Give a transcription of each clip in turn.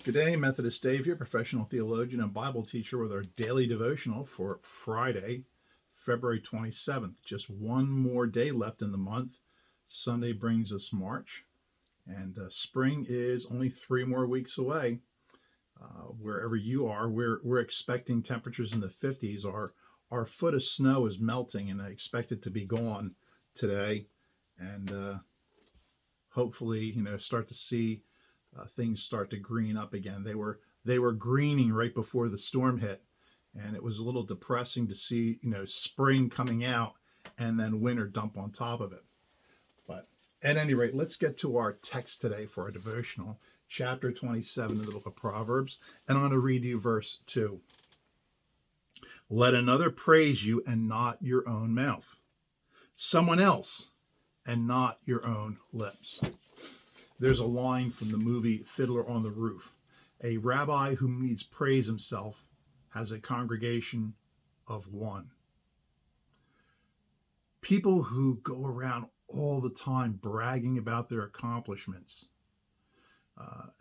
Good day, Methodist Dave here, professional theologian and Bible teacher with our daily devotional for Friday, February 27th. Just one more day left in the month. Sunday brings us March, and spring is only 3 more weeks away. Wherever you are, we're expecting temperatures in the 50s. Our foot of snow is melting, and I expect it to be gone today. And hopefully, start to see things start to green up again. They were greening right before the storm hit, and it was a little depressing to see spring coming out and then winter dump on top of it. But at any rate, let's get to our text today for our devotional, chapter 27 of the book of Proverbs, and I'm going to read you verse 2. Let another praise you and not your own mouth, someone else and not your own lips. There's a line from the movie Fiddler on the Roof. A rabbi who needs praise himself has a congregation of one. People who go around all the time bragging about their accomplishments,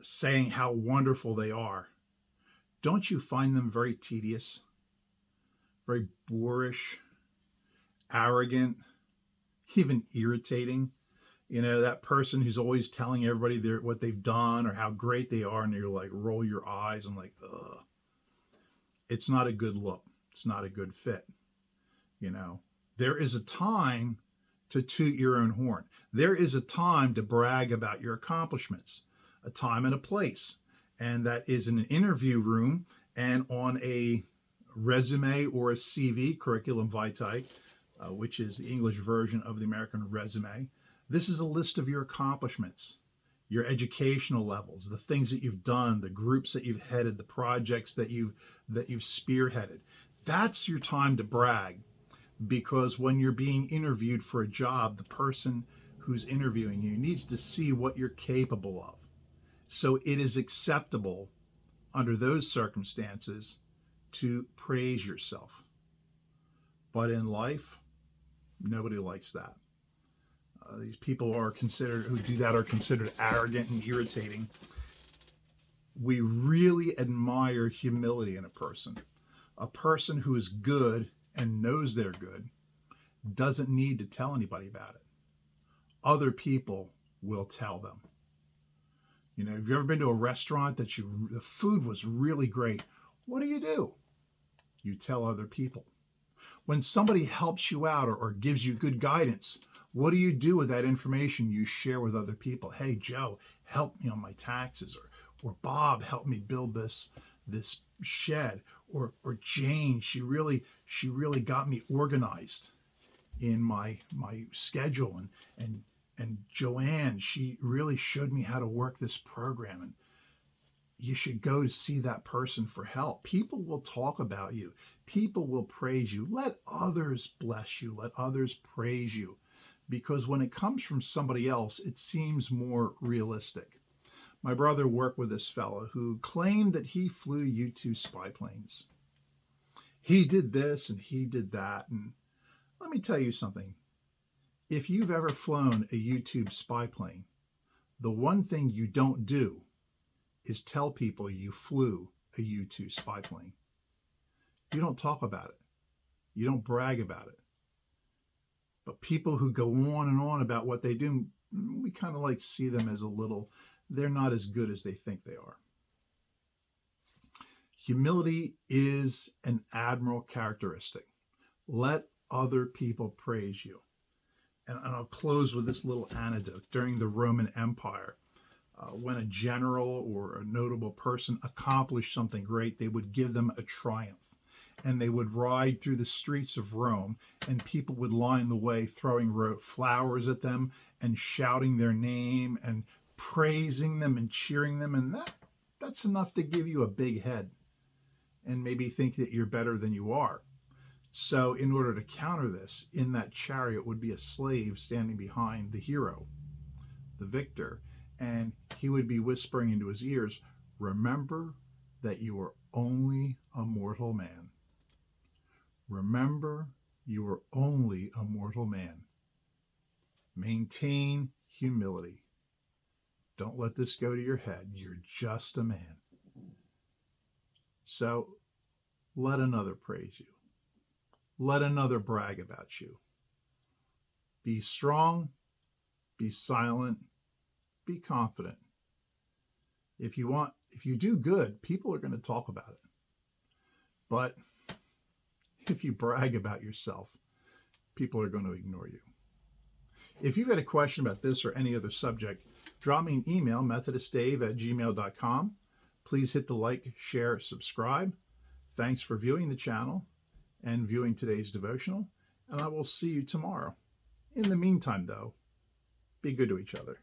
saying how wonderful they are, don't you find them very tedious, very boorish, arrogant, even irritating? That person who's always telling everybody what they've done or how great they are, and you're like, roll your eyes and like, ugh. It's not a good look. It's not a good fit. There is a time to toot your own horn. There is a time to brag about your accomplishments, a time and a place. And that is in an interview room and on a resume or a CV, curriculum vitae, which is the English version of the American resume. This is a list of your accomplishments, your educational levels, the things that you've done, the groups that you've headed, the projects that you've spearheaded. That's your time to brag, because when you're being interviewed for a job, the person who's interviewing you needs to see what you're capable of. So it is acceptable under those circumstances to praise yourself. But in life, nobody likes that. These people who do that are considered arrogant and irritating. We really admire humility in a person. A person who is good and knows they're good doesn't need to tell anybody about it. Other people will tell them. Have you ever been to a restaurant that the food was really great? What do? You tell other people. When somebody helps you out or gives you good guidance, what do you do with that information you share with other people? Hey, Joe, help me on my taxes, or Bob, help me build this shed, or Jane, she really got me organized in my schedule, and Joanne, she really showed me how to work this program, and you should go to see that person for help. People will talk about you. People will praise you. Let others bless you. Let others praise you. Because when it comes from somebody else, it seems more realistic. My brother worked with this fellow who claimed that he flew U-2 spy planes. He did this and he did that. And let me tell you something. If you've ever flown a U-2 spy plane, the one thing you don't do is tell people you flew a U-2 spy plane. You don't talk about it. You don't brag about it. But people who go on and on about what they do, we kind of like see them as they're not as good as they think they are. Humility is an admirable characteristic. Let other people praise you. And I'll close with this little anecdote. During the Roman Empire, when a general or a notable person accomplished something great, they would give them a triumph. And they would ride through the streets of Rome, and people would line the way throwing flowers at them and shouting their name and praising them and cheering them. And that's enough to give you a big head and maybe think that you're better than you are. So in order to counter this, in that chariot would be a slave standing behind the hero, the victor, and he would be whispering into his ears, remember that you are only a mortal man. Remember, you are only a mortal man. Maintain humility. Don't let this go to your head. You're just a man. So let another praise you. Let another brag about you. Be strong, be silent, be confident. If you do good, people are going to talk about it. But if you brag about yourself, people are going to ignore you. If you've got a question about this or any other subject, drop me an email, methodistdave@gmail.com. Please hit the like, share, subscribe. Thanks for viewing the channel and viewing today's devotional, and I will see you tomorrow. In the meantime, though, be good to each other.